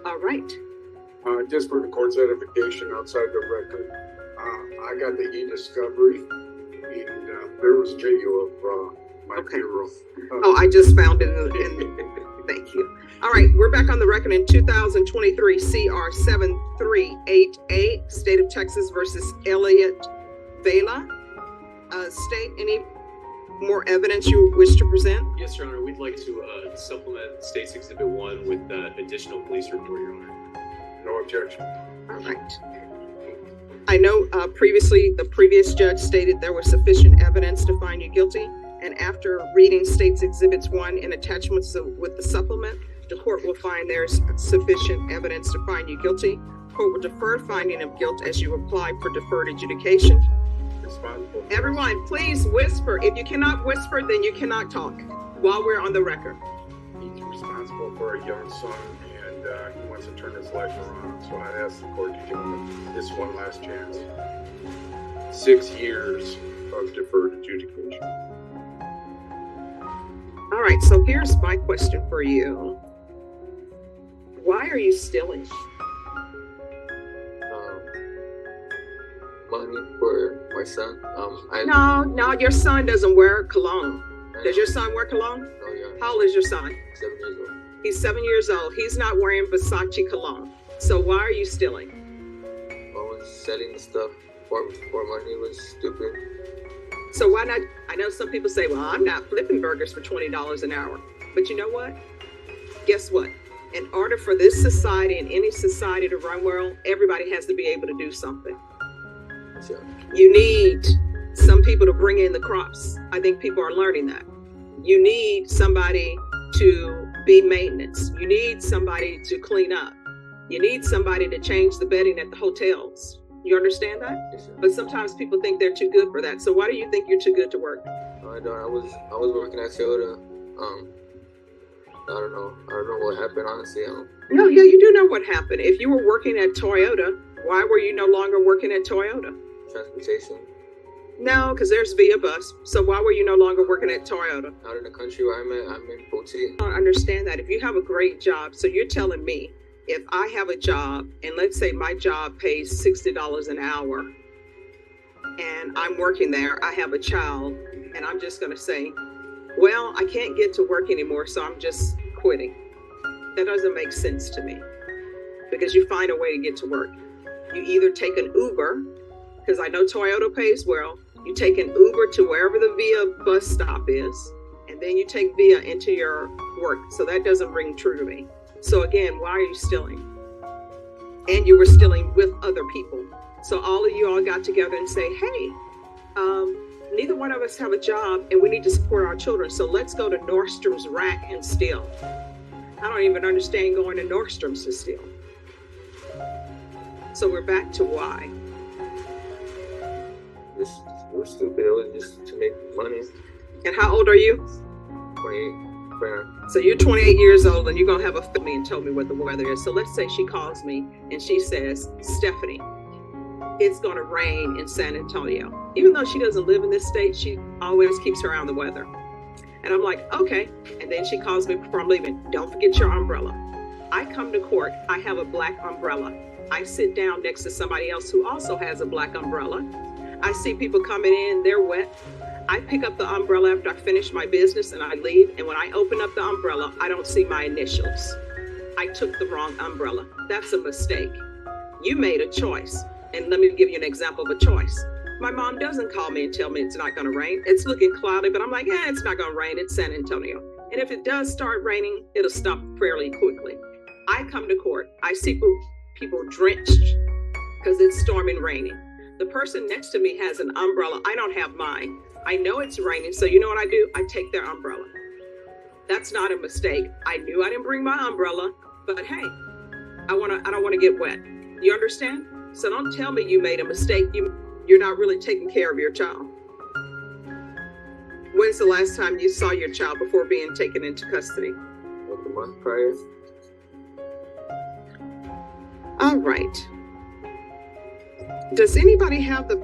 All right. Just for the court's edification outside the record, I got the e-discovery, and there was video of my funeral. I just found it thank you. All right, we're back on the record in 2023 CR 7388, State of Texas versus Elliott Vela. State, any more evidence you wish to present? Yes, Your Honor. We'd like to supplement State's Exhibit 1 with additional police report, Your Honor. No objection. All right. I know previously the previous judge stated there was sufficient evidence to find you guilty, and after reading State's Exhibits 1 and attachments with the supplement, the court will find there's sufficient evidence to find you guilty. Court will defer finding of guilt as you apply for deferred adjudication. Responsible. Everyone, please whisper. If you cannot whisper, then you cannot talk while we're on the record. He's responsible for a young son, and he wants to turn his life around. So I asked the court to give him this one last chance. 6 years of deferred adjudication. All right, so here's my question for you. Why are you stealing? Money for my son. No, your son doesn't wear cologne. Does your son wear cologne? Oh, yeah. How old is your son? 7 years old. He's 7 years old. He's not wearing Versace cologne. So why are you stealing? I was selling the stuff for money. It was stupid. So why not? I know some people say, well, I'm not flipping burgers for $20 an hour. But you know what? Guess what? In order for this society and any society to run well, everybody has to be able to do something. Sure. You need some people to bring in the crops. I think people are learning that. You need somebody to be maintenance. You need somebody to clean up. You need somebody to change the bedding at the hotels. You understand that? Yes, sir. But sometimes people think they're too good for that. So why do you think you're too good to work? I don't. I was working at Toyota. I don't know what happened, honestly. No, yeah, you do know what happened. If you were working at Toyota, why were you no longer working at Toyota? Transportation. No, because there's Via Bus. So why were you no longer working at Toyota? Out in the country where I'm in portrayed. I don't understand that. If you have a great job, so you're telling me if I have a job and let's say my job pays $60 an hour and I'm working there, I have a child and I'm just going to say, well, I can't get to work anymore, so I'm just quitting. That doesn't make sense to me because you find a way to get to work. You either take an Uber, because I know Toyota pays well. You take an Uber to wherever the Via bus stop is, and then you take Via into your work. So that doesn't ring true to me. So again, why are you stealing? And you were stealing with other people. So all of you all got together and say, hey, neither one of us have a job and we need to support our children. So let's go to Nordstrom's rack and steal. I don't even understand going to Nordstrom's to steal. So we're back to why. It was stupid. It was just to make money. And how old are you? 28. So you're 28 years old and you're going to have a family and tell me what the weather is. So let's say she calls me and she says, Stephanie, it's going to rain in San Antonio. Even though she doesn't live in this state, she always keeps her eye on the weather. And I'm like, okay. And then she calls me before I'm leaving. Don't forget your umbrella. I come to court. I have a black umbrella. I sit down next to somebody else who also has a black umbrella. I see people coming in, they're wet. I pick up the umbrella after I finish my business and I leave. And when I open up the umbrella, I don't see my initials. I took the wrong umbrella. That's a mistake. You made a choice. And let me give you an example of a choice. My mom doesn't call me and tell me it's not going to rain. It's looking cloudy, but I'm like, it's not going to rain. It's San Antonio. And if it does start raining, it'll stop fairly quickly. I come to court. I see people drenched because it's storming, raining. The person next to me has an umbrella. I don't have mine. I know it's raining, so you know what I do? I take their umbrella. That's not a mistake. I knew I didn't bring my umbrella, but hey, I don't want to get wet. You understand? So don't tell me you made a mistake. You're not really taking care of your child. When's the last time you saw your child before being taken into custody? Like a month prior. All right. Does anybody have the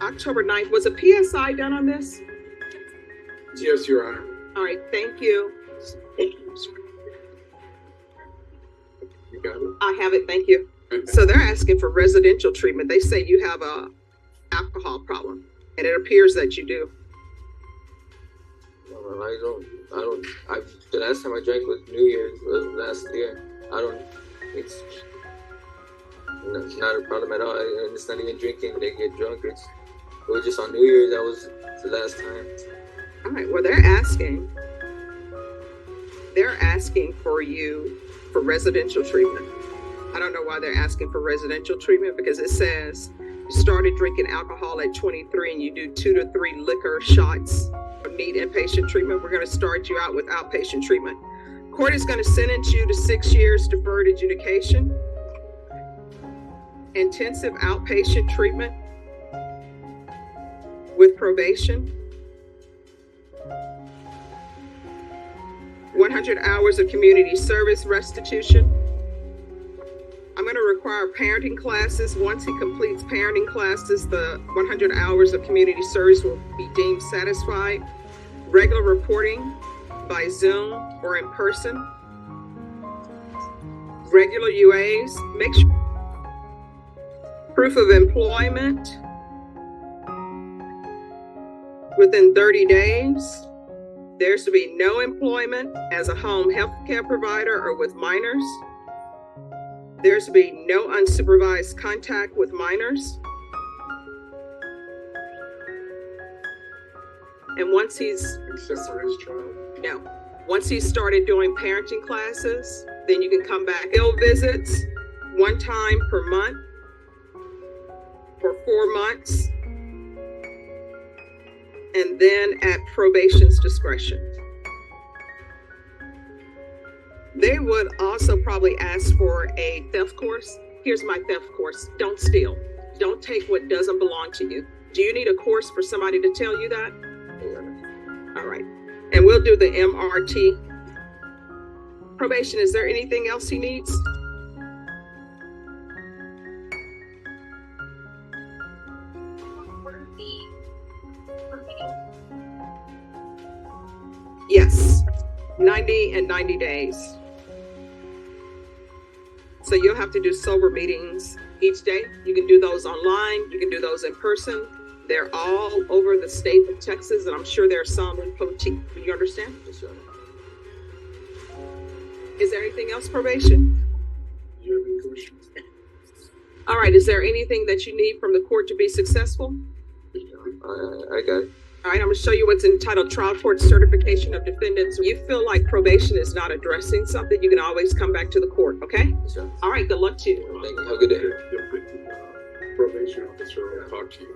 October 9th? Was a PSI done on this? Yes, Your Honor. All right, thank you. got it? I have it, thank you. So they're asking for residential treatment. They say you have a alcohol problem, and it appears that you do. No, I don't. The last time I drank was New Year's last year. It's not a problem at all. And it's not even drinking. They get drunk. It was just on New Year's. That was the last time. All right, well, they're asking for you for residential treatment. I don't know why they're asking for residential treatment, because it says you started drinking alcohol at 23 and you do 2 to 3 liquor shots. Need inpatient treatment. We're going to start you out with outpatient treatment. Court is going to sentence you to 6 years deferred adjudication, intensive outpatient treatment with probation, 100 hours of community service restitution. I'm going to require parenting classes. Once he completes parenting classes, the 100 hours of community service will be deemed satisfied. Regular reporting by Zoom or in person. Regular UAs. Make sure proof of employment within 30 days. There's to be no employment as a home health care provider or with minors. There's to be no unsupervised contact with minors. And once he's... Except for his child. No. Once he's started doing parenting classes, then you can come back. Ill visits, 1 time per month for 4 months. And then at probation's discretion. They would also probably ask for a theft course. Here's my theft course. Don't steal. Don't take what doesn't belong to you. Do you need a course for somebody to tell you that? Yeah. All right. And we'll do the MRT. Probation, is there anything else he needs? Yes, 90 and 90 days. So you'll have to do sober meetings each day. You can do those online. You can do those in person. They're all over the state of Texas, and I'm sure there are some in Poteet. Do you understand? Yes, sir. Is there anything else, probation? Do you have any questions? All right, is there anything that you need from the court to be successful? I got it. All right, I'm going to show you what's entitled Trial Court Certification of Defendants. If you feel like probation is not addressing something, you can always come back to the court, okay? Yes, sir. All right, good luck to you. Thank you. Have a good day. The probation officer will talk to you.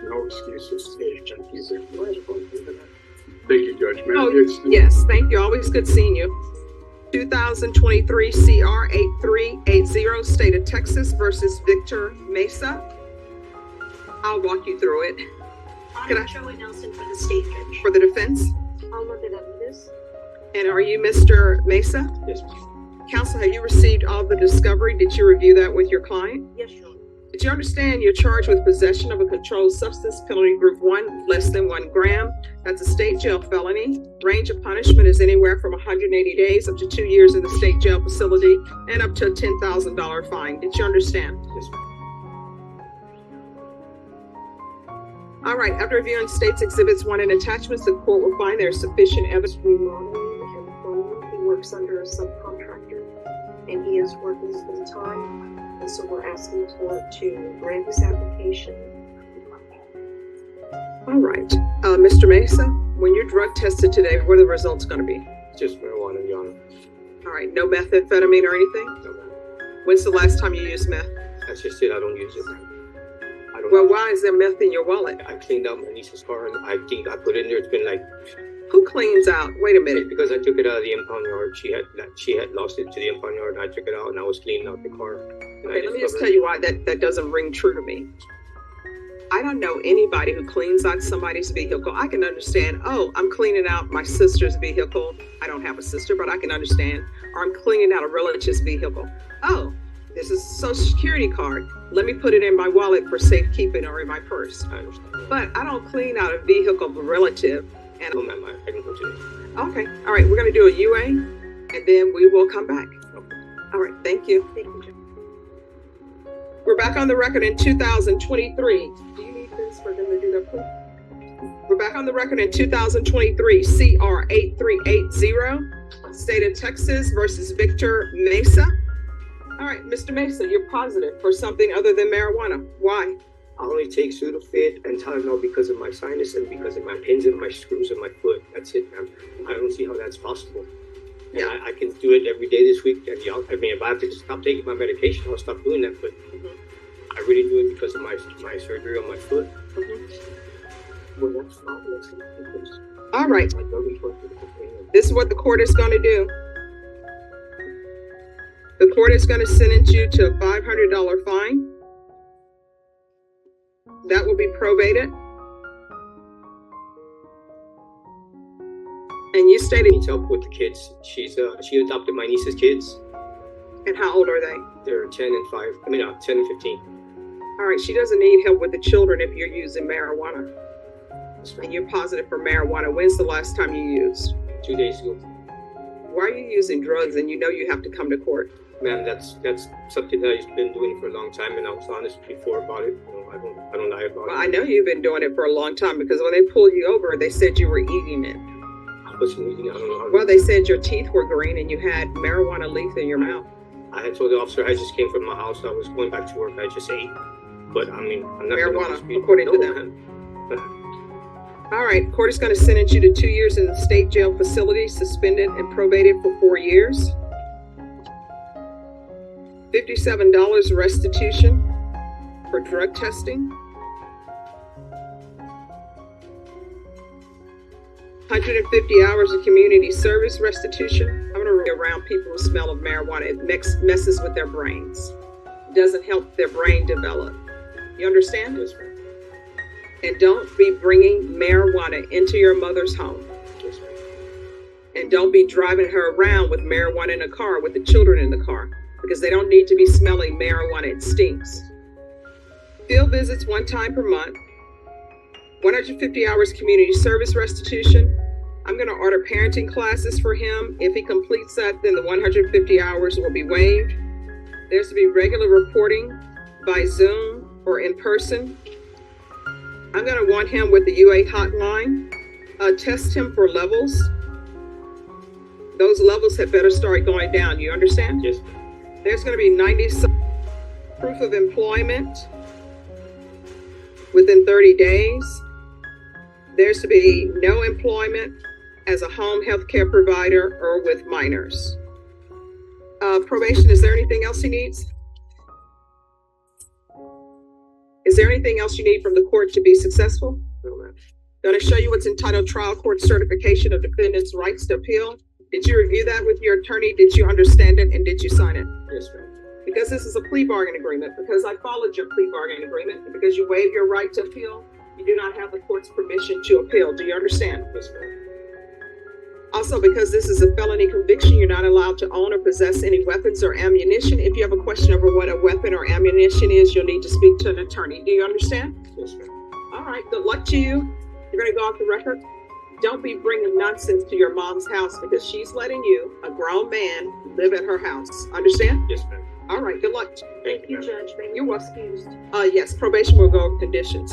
No excuses. Thank you, Judge. Oh, yes, thank you. Always good seeing you. 2023 CR 8380, State of Texas versus Victor Mesa. I'll walk you through it. I'm Joey Nelson for the state judge. For the defense. Alma Benavides. And are you Mr. Mesa? Yes. Counsel, have you received all the discovery? Did you review that with your client? Yes, Your Honor. Did you understand you're charged with possession of a controlled substance, penalty group 1, less than 1 gram? That's a state jail felony. Range of punishment is anywhere from 180 days up to 2 years in the state jail facility and up to a $10,000 fine. Did you understand? Yes, ma'am. All right, after reviewing states exhibits 1 and attachments, the court will find there is sufficient evidence. Remodeling and plumbing. He works under a subcontractor and he is working full time. And so we're asking the court to grant this application. All right, Mr. Mesa, when you're drug tested today, what are the results going to be? Just marijuana, Your Honor. All right, no methamphetamine or anything? No, ma'am. When's the last time you used meth? That's just it. I don't use it. I don't. Well, why is there meth in your wallet? I cleaned out my niece's car and I think I put it in there. It's been like Who cleans out? Wait a minute. because I took it out of the impound yard. She had lost it to the impound yard. And I took it out and I was cleaning out the car. And Okay, let me just tell you why that doesn't ring true to me. I don't know anybody who cleans out somebody's vehicle. I can understand, oh, I'm cleaning out my sister's vehicle. I don't have a sister, but I can understand. Or I'm cleaning out a relative's vehicle. Oh, this is a Social Security card. Let me put it in my wallet for safekeeping or in my purse. I understand. But I don't clean out a vehicle of a relative. And No, ma'am. I can go today. okay, all right, we're going to do a UA, and then we will come back. Okay. All right, thank you. Thank you, Judge. We're back on the record in 2023. Do you need this for them to do their plea? We're back on the record in 2023, CR 8380, State of Texas versus Victor Mesa. All right, Mr. Mesa, you're positive for something other than marijuana. Why? I only take Sudafed and Tylenol because of my sinus and because of my pins and my screws in my foot. That's it, man. I don't see how that's possible. And Yeah. I can do it every day this week. And I mean, if I have to stop taking my medication, I'll stop doing that. But I really do it because of my surgery on my foot. Well, that's not because All right, my nervous work is complaining. this is what the court is going to do. The court is going to sentence you to a $500 fine. That will be probated. And you stated, Needs help with the kids. She adopted my niece's kids. and how old are they? They're 10 and 5. I mean, 10 and 15. All right, she doesn't need help with the children if you're using marijuana. And you're positive for marijuana. When's the last time you used? 2 days ago. Why are you using drugs and you know you have to come to court? Man, that's something that I've been doing for a long time, and I was honest before about it. You know, I don't lie about Well, it. I know you've been doing it for a long time because when they pulled you over, they said you were eating it. I wasn't eating. I don't know how. Well, they said your teeth were green and you had marijuana leaf in your mouth. I had told the officer I just came from my house. I was going back to work. I just ate. But I mean, I'm not gonna Marijuana, dispute- according to No, them. man. All right, court is going to sentence you to 2 years in the state jail facility, suspended and probated for 4 years. $57 restitution for drug testing. 150 hours of community service restitution. I'm going to read around people who smell of marijuana. It messes with their brains. It doesn't help their brain develop. You understand? Yes, ma'am. And don't be bringing marijuana into your mother's home. Yes, ma'am. And don't be driving her around with marijuana in a car with the children in the car because they don't need to be smelling marijuana. It stinks. Field visits 1 time per month. 150 hours community service restitution. I'm going to order parenting classes for him. If he completes that, then the 150 hours will be waived. There's to be regular reporting by Zoom or in person. I'm going to want him with the UA hotline. Test him for levels. Those levels had better start going down. You understand? Yes, ma'am. There's going to be 90 proof of employment within 30 days. There's to be no employment as a home health care provider or with minors. Probation, is there anything else he needs? Is there anything else you need from the court to be successful? No, ma'am. Going to show you what's entitled Trial Court Certification of Defendant's Rights to Appeal. Did you review that with your attorney? Did you understand it? And did you sign it? Yes, ma'am. Because this is a plea bargain agreement, because I followed your plea bargain agreement, and because you waive your right to appeal, you do not have the court's permission to appeal. Do you understand? Yes, ma'am. Also, because this is a felony conviction, you're not allowed to own or possess any weapons or ammunition. If you have a question over what a weapon or ammunition is, you'll need to speak to an attorney. Do you understand? Yes, ma'am. All right, good luck to you. You're going to go off the record. Don't be bringing nonsense to your mom's house because she's letting you, a grown man, live at her house. Understand? Yes, ma'am. All right, good luck. Thank you, ma'am. Judge. May You're we be welcome. excused? Yes, probation will go over conditions.